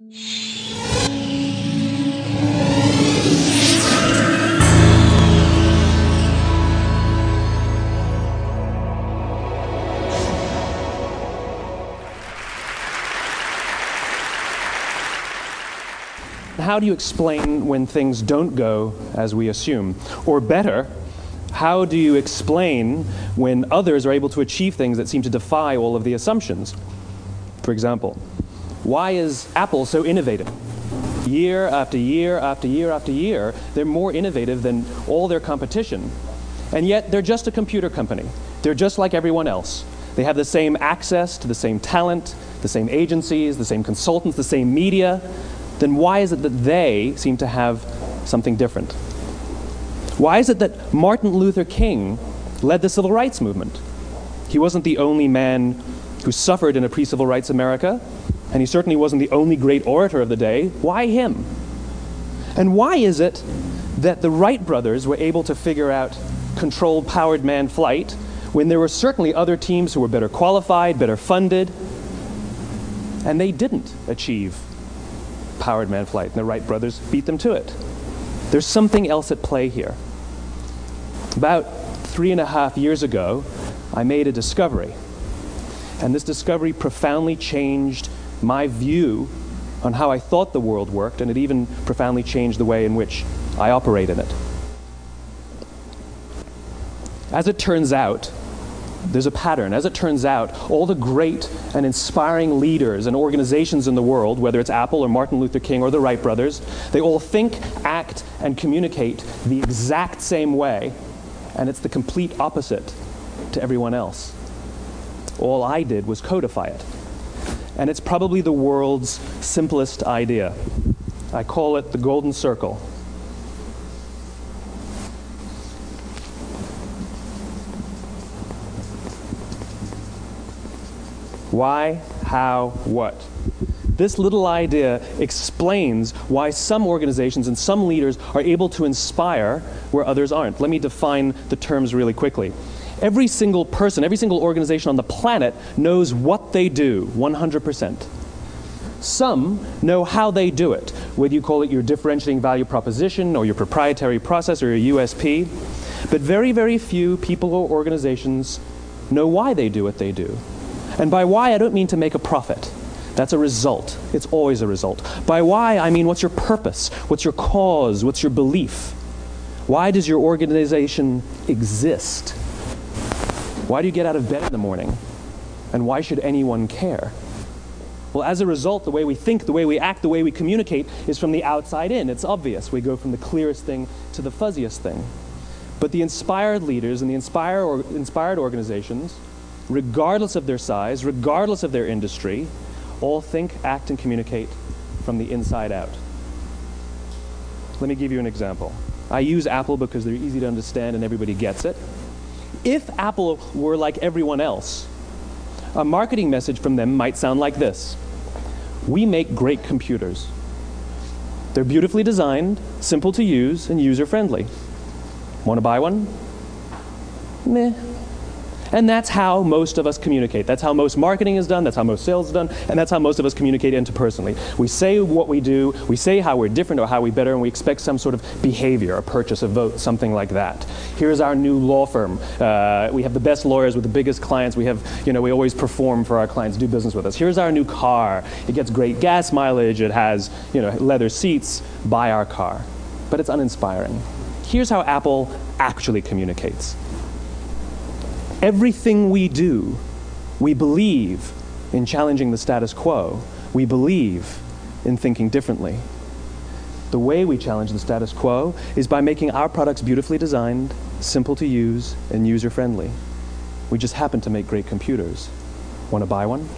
How do you explain when things don't go as we assume? Or better, how do you explain when others are able to achieve things that seem to defy all of the assumptions? For example, why is Apple so innovative? Year after year after year after year, they're more innovative than all their competition. And yet, they're just a computer company. They're just like everyone else. They have the same access to the same talent, the same agencies, the same consultants, the same media. Then why is it that they seem to have something different? Why is it that Martin Luther King led the civil rights movement? He wasn't the only man who suffered in a pre-civil rights America, and he certainly wasn't the only great orator of the day. Why him? And why is it that the Wright brothers were able to figure out controlled powered manned flight when there were certainly other teams who were better qualified, better funded, and they didn't achieve powered manned flight, and the Wright brothers beat them to it? There's something else at play here. About 3.5 years ago, I made a discovery. And this discovery profoundly changed my view on how I thought the world worked, and it even profoundly changed the way in which I operate in it. As it turns out, there's a pattern. As it turns out, all the great and inspiring leaders and organizations in the world, whether it's Apple or Martin Luther King or the Wright brothers, they all think, act, and communicate the exact same way, and it's the complete opposite to everyone else. All I did was codify it. And it's probably the world's simplest idea. I call it the golden circle. Why, how, what? This little idea explains why some organizations and some leaders are able to inspire where others aren't. Let me define the terms really quickly. Every single person, every single organization on the planet knows what they do, 100%. Some know how they do it, whether you call it your differentiating value proposition or your proprietary process or your USP. But very, very few people or organizations know why they do what they do. And by why, I don't mean to make a profit. That's a result. It's always a result. By why, I mean what's your purpose? What's your cause? What's your belief? Why does your organization exist? Why do you get out of bed in the morning? And why should anyone care? Well, as a result, the way we think, the way we act, the way we communicate is from the outside in. It's obvious. We go from the clearest thing to the fuzziest thing. But the inspired leaders and the inspired organizations, regardless of their size, regardless of their industry, all think, act, and communicate from the inside out. Let me give you an example. I use Apple because they're easy to understand and everybody gets it. If Apple were like everyone else, a marketing message from them might sound like this: we make great computers. They're beautifully designed, simple to use, and user-friendly. Want to buy one? Meh. And that's how most of us communicate. That's how most marketing is done, that's how most sales is done, and that's how most of us communicate interpersonally. We say what we do, we say how we're different or how we're better, and we expect some sort of behavior, a purchase, a vote, something like that. Here's our new law firm. We have the best lawyers with the biggest clients. We have, we always perform for our clients, do business with us. Here's our new car. It gets great gas mileage. It has, leather seats. Buy our car. But it's uninspiring. Here's how Apple actually communicates. Everything we do, we believe in challenging the status quo. We believe in thinking differently. The way we challenge the status quo is by making our products beautifully designed, simple to use, and user-friendly. We just happen to make great computers. Want to buy one?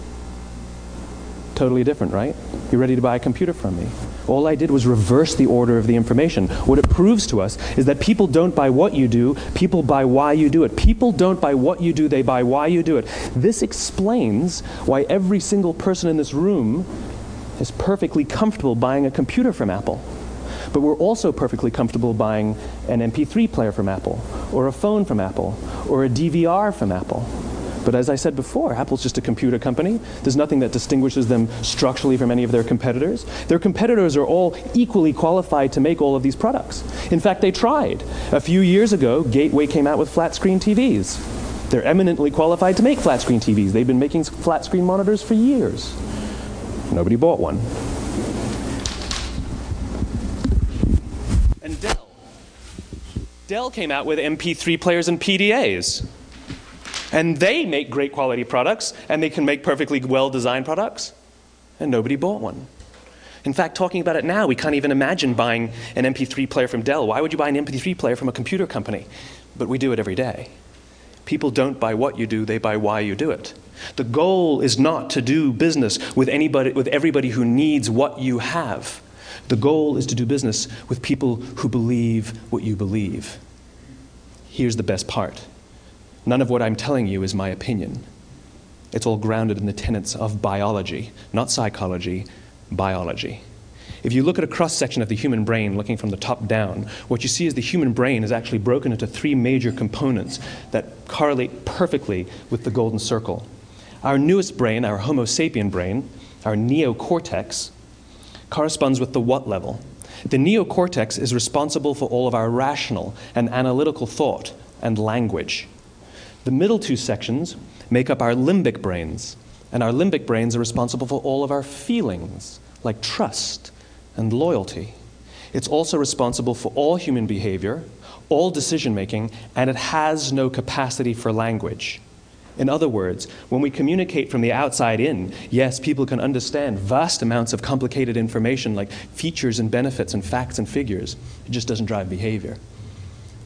Totally different, right? You ready to buy a computer from me? All I did was reverse the order of the information. What it proves to us is that people don't buy what you do, people buy why you do it. People don't buy what you do, they buy why you do it. This explains why every single person in this room is perfectly comfortable buying a computer from Apple. But we're also perfectly comfortable buying an MP3 player from Apple, or a phone from Apple, or a DVR from Apple. But as I said before, Apple's just a computer company. There's nothing that distinguishes them structurally from any of their competitors. Their competitors are all equally qualified to make all of these products. In fact, they tried. A few years ago, Gateway came out with flat screen TVs. They're eminently qualified to make flat screen TVs. They've been making flat screen monitors for years. Nobody bought one. And Dell came out with MP3 players and PDAs. And they make great quality products, and they can make perfectly well-designed products, and nobody bought one. In fact, talking about it now, we can't even imagine buying an MP3 player from Dell. Why would you buy an MP3 player from a computer company? But we do it every day. People don't buy what you do, they buy why you do it. The goal is not to do business with everybody who needs what you have. The goal is to do business with people who believe what you believe. Here's the best part. None of what I'm telling you is my opinion. It's all grounded in the tenets of biology, not psychology, biology. If you look at a cross-section of the human brain, looking from the top down, what you see is the human brain is actually broken into three major components that correlate perfectly with the golden circle. Our newest brain, our Homo sapien brain, our neocortex, corresponds with the what level. The neocortex is responsible for all of our rational and analytical thought and language. The middle two sections make up our limbic brains, and our limbic brains are responsible for all of our feelings, like trust and loyalty. It's also responsible for all human behavior, all decision-making, and it has no capacity for language. In other words, when we communicate from the outside in, yes, people can understand vast amounts of complicated information like features and benefits and facts and figures. It just doesn't drive behavior.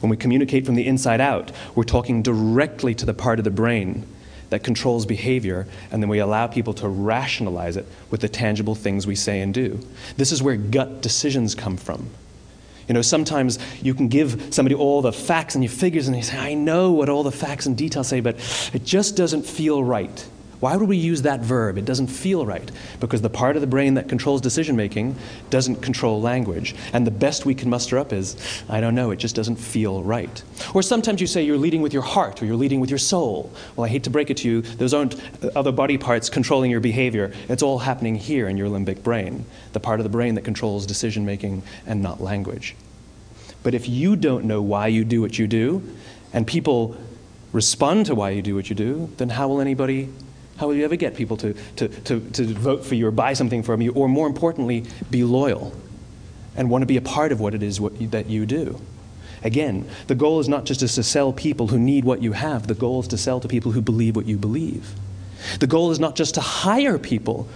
When we communicate from the inside out, we're talking directly to the part of the brain that controls behavior, and then we allow people to rationalize it with the tangible things we say and do. This is where gut decisions come from. You know, sometimes you can give somebody all the facts and your figures, and they say, I know what all the facts and details say, but it just doesn't feel right. Why would we use that verb? It doesn't feel right. Because the part of the brain that controls decision-making doesn't control language. And the best we can muster up is, I don't know, it just doesn't feel right. Or sometimes you say you're leading with your heart or you're leading with your soul. Well, I hate to break it to you, those aren't other body parts controlling your behavior. It's all happening here in your limbic brain, the part of the brain that controls decision-making and not language. But if you don't know why you do what you do, and people respond to why you do what you do, then how will you ever get people to vote for you or buy something from you, or more importantly, be loyal and want to be a part of what it is that you do? Again, the goal is not just to sell people who need what you have. The goal is to sell to people who believe what you believe. The goal is not just to hire people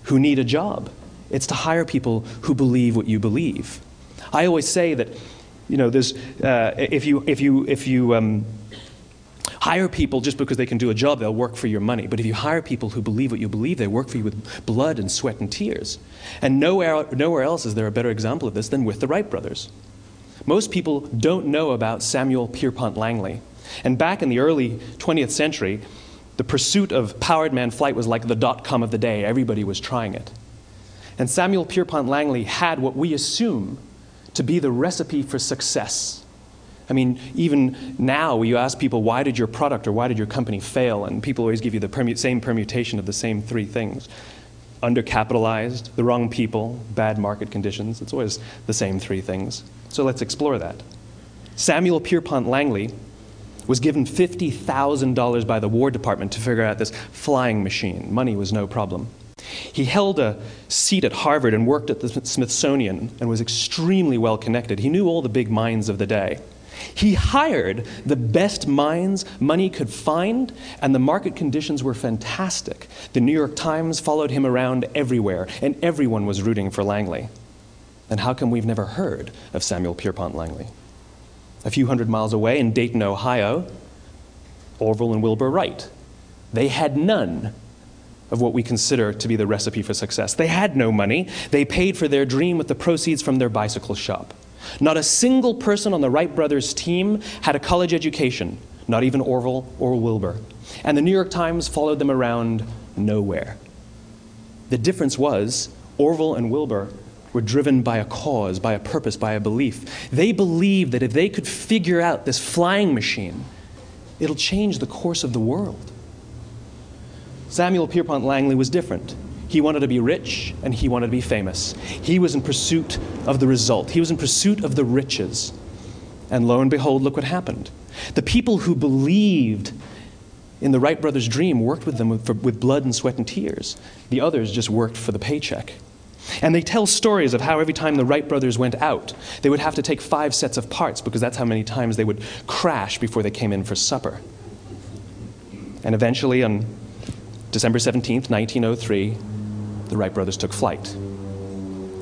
who need a job. It's to hire people who believe what you believe. I always say that, you know, there's, if you hire people just because they can do a job, they'll work for your money. But if you hire people who believe what you believe, they work for you with blood and sweat and tears. And nowhere else is there a better example of this than with the Wright brothers. Most people don't know about Samuel Pierpont Langley. And back in the early 20th century, the pursuit of powered man flight was like the dot-com of the day. Everybody was trying it. And Samuel Pierpont Langley had what we assume to be the recipe for success. I mean, even now, when you ask people, why did your product or why did your company fail? And people always give you the same permutation of the same three things. Undercapitalized, the wrong people, bad market conditions. It's always the same three things. So let's explore that. Samuel Pierpont Langley was given $50,000 by the War Department to figure out this flying machine. Money was no problem. He held a seat at Harvard and worked at the Smithsonian and was extremely well connected. He knew all the big minds of the day. He hired the best minds money could find, and the market conditions were fantastic. The New York Times followed him around everywhere, and everyone was rooting for Langley. And how come we've never heard of Samuel Pierpont Langley? A few hundred miles away in Dayton, Ohio, Orville and Wilbur Wright. They had none of what we consider to be the recipe for success. They had no money. They paid for their dream with the proceeds from their bicycle shop. Not a single person on the Wright brothers' team had a college education, not even Orville or Wilbur. And the New York Times followed them around nowhere. The difference was Orville and Wilbur were driven by a cause, by a purpose, by a belief. They believed that if they could figure out this flying machine, it'll change the course of the world. Samuel Pierpont Langley was different. He wanted to be rich, and he wanted to be famous. He was in pursuit of the result. He was in pursuit of the riches. And lo and behold, look what happened. The people who believed in the Wright brothers' dream worked with them with blood and sweat and tears. The others just worked for the paycheck. And they tell stories of how every time the Wright brothers went out, they would have to take 5 sets of parts because that's how many times they would crash before they came in for supper. And eventually, on December 17th, 1903, the Wright brothers took flight.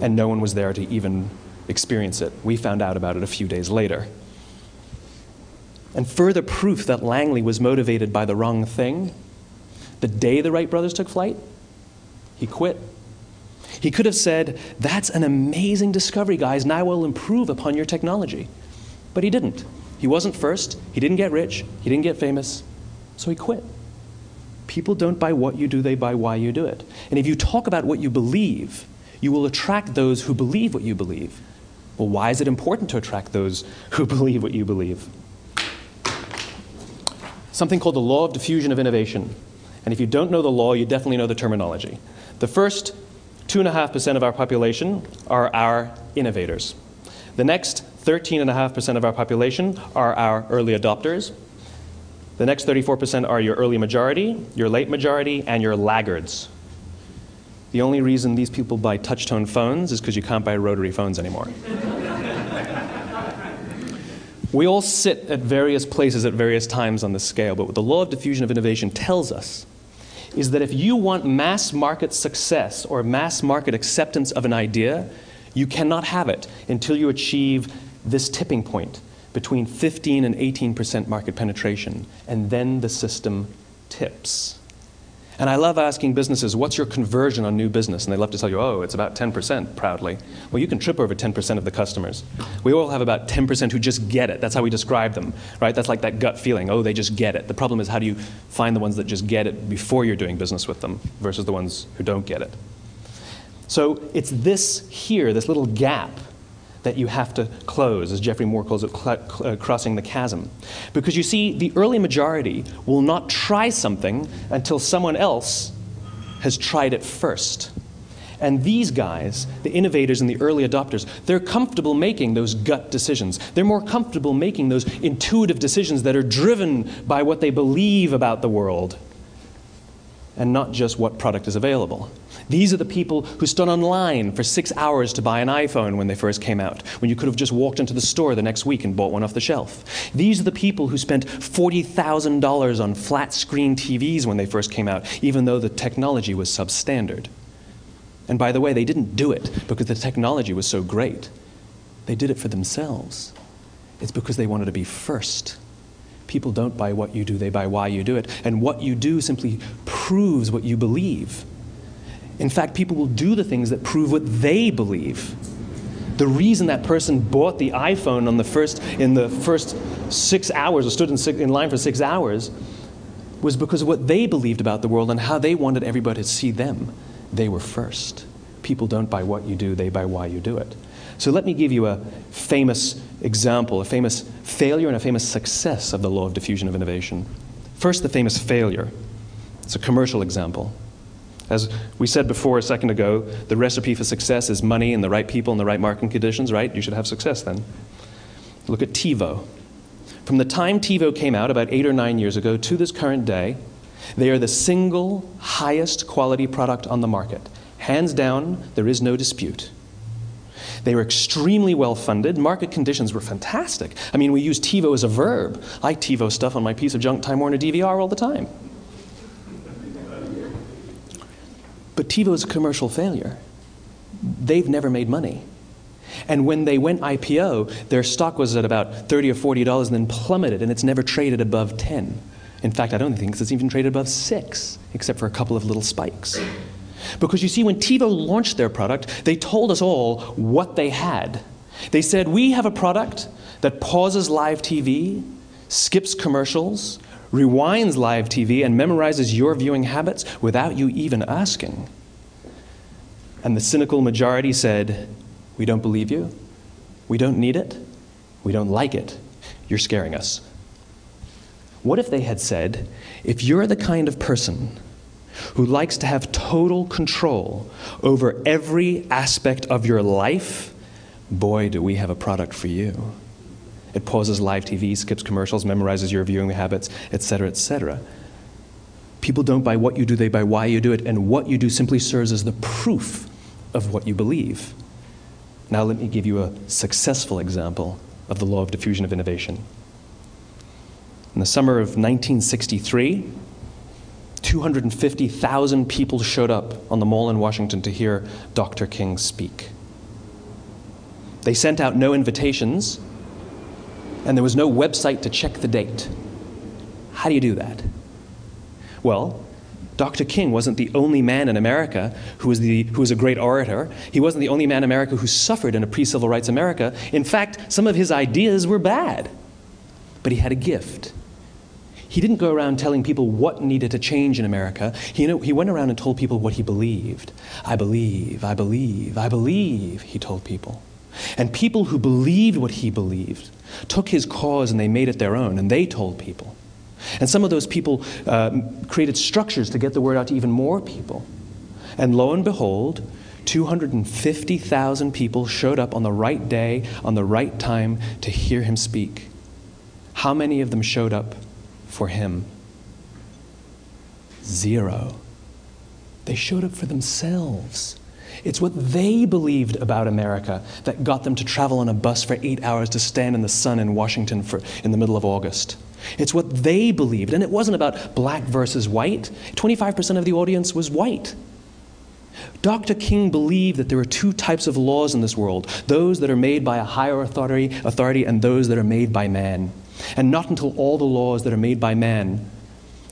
And no one was there to even experience it. We found out about it a few days later. And further proof that Langley was motivated by the wrong thing, the day the Wright brothers took flight, he quit. He could have said, "That's an amazing discovery, guys. Now we'll improve upon your technology." But he didn't. He wasn't first. He didn't get rich. He didn't get famous. So he quit. People don't buy what you do, they buy why you do it. And if you talk about what you believe, you will attract those who believe what you believe. Well, why is it important to attract those who believe what you believe? Something called the law of diffusion of innovation. And if you don't know the law, you definitely know the terminology. The first 2.5% of our population are our innovators. The next 13.5% of our population are our early adopters. The next 34% are your early majority, your late majority, and your laggards. The only reason these people buy touch-tone phones is because you can't buy rotary phones anymore. We all sit at various places at various times on the scale, but what the law of diffusion of innovation tells us is that if you want mass market success or mass market acceptance of an idea, you cannot have it until you achieve this tipping point between 15 and 18% market penetration, and then the system tips. And I love asking businesses, what's your conversion on new business? And they love to tell you, oh, it's about 10%, proudly. Well, you can trip over 10% of the customers. We all have about 10% who just get it. That's how we describe them, right? That's like that gut feeling, oh, they just get it. The problem is, how do you find the ones that just get it before you're doing business with them versus the ones who don't get it? So it's this here, this little gap, that you have to close, as Geoffrey Moore calls it, crossing the chasm. Because you see, the early majority will not try something until someone else has tried it first. And these guys, the innovators and the early adopters, they're comfortable making those gut decisions. They're more comfortable making those intuitive decisions that are driven by what they believe about the world and not just what product is available. These are the people who stood online for 6 hours to buy an iPhone when they first came out, when you could have just walked into the store the next week and bought one off the shelf. These are the people who spent $40,000 on flat-screen TVs when they first came out, even though the technology was substandard. And by the way, they didn't do it because the technology was so great. They did it for themselves. It's because they wanted to be first. People don't buy what you do, they buy why you do it. And what you do simply proves what you believe. In fact, people will do the things that prove what they believe. The reason that person bought the iPhone in the first 6 hours, or stood in line for 6 hours, was because of what they believed about the world and how they wanted everybody to see them. They were first. People don't buy what you do, they buy why you do it. So let me give you a famous example, a famous failure and a famous success of the law of diffusion of innovation. First, the famous failure. It's a commercial example. As we said before a second ago, the recipe for success is money and the right people and the right marketing conditions, right? You should have success then. Look at TiVo. From the time TiVo came out about 8 or 9 years ago to this current day, they are the single highest quality product on the market. Hands down, there is no dispute. They were extremely well funded. Market conditions were fantastic. I mean, we use TiVo as a verb. I TiVo stuff on my piece of junk Time Warner DVR all the time. But TiVo is a commercial failure. They've never made money. And when they went IPO, their stock was at about $30 or $40 and then plummeted, and it's never traded above 10. In fact, I don't think it's even traded above 6, except for a couple of little spikes. Because you see, when TiVo launched their product, they told us all what they had. They said, we have a product that pauses live TV, skips commercials, rewinds live TV, and memorizes your viewing habits without you even asking. And the cynical majority said, we don't believe you, we don't need it, we don't like it, you're scaring us. What if they had said, if you're the kind of person who likes to have total control over every aspect of your life, boy, do we have a product for you. It pauses live TV, skips commercials, memorizes your viewing habits, etc., etc. People don't buy what you do, they buy why you do it, and what you do simply serves as the proof of what you believe. Now let me give you a successful example of the law of diffusion of innovation. In the summer of 1963, 250,000 people showed up on the Mall in Washington to hear Dr. King speak. They sent out no invitations, and there was no website to check the date. How do you do that? Well, Dr. King wasn't the only man in America who was a great orator. He wasn't the only man in America who suffered in a pre-civil rights America. In fact, some of his ideas were bad. But he had a gift. He didn't go around telling people what needed to change in America. He went around and told people what he believed. I believe, I believe, I believe, he told people. And people who believed what he believed took his cause and they made it their own, and they told people. And some of those people created structures to get the word out to even more people. And lo and behold, 250,000 people showed up on the right day, on the right time to hear him speak. How many of them showed up for him? 0. They showed up for themselves. It's what they believed about America that got them to travel on a bus for 8 hours to stand in the sun in Washington in the middle of August. It's what they believed, and it wasn't about black versus white. 25% of the audience was white. Dr. King believed that there are 2 types of laws in this world, those that are made by a higher authority and those that are made by man. And not until all the laws that are made by man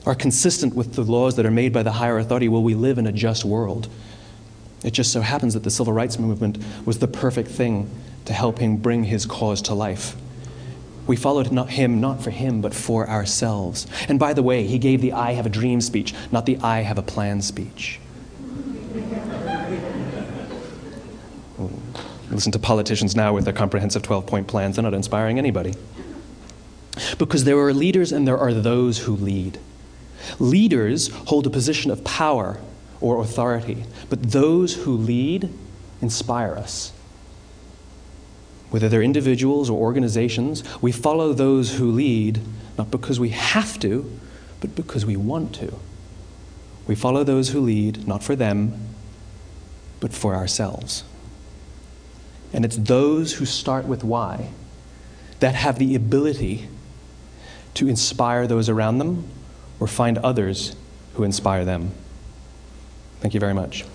are consistent with the laws that are made by the higher authority will we live in a just world. It just so happens that the civil rights movement was the perfect thing to help him bring his cause to life. We followed him not for him, but for ourselves. And by the way, he gave the I have a dream speech, not the I have a plan speech. Listen to politicians now with their comprehensive 12-point plans. They're not inspiring anybody. Because there are leaders and there are those who lead. Leaders hold a position of power or authority, but those who lead inspire us. Whether they're individuals or organizations, we follow those who lead not because we have to, but because we want to. We follow those who lead not for them, but for ourselves. And it's those who start with why that have the ability to inspire those around them or find others who inspire them. Thank you very much.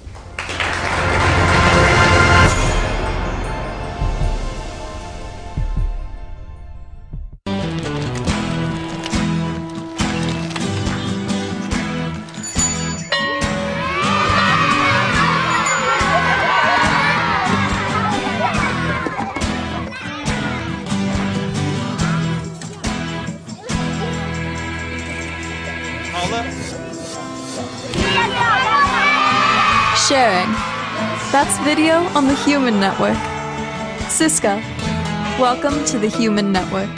Sharing. That's video on the Human Network. Siska, welcome to the Human Network.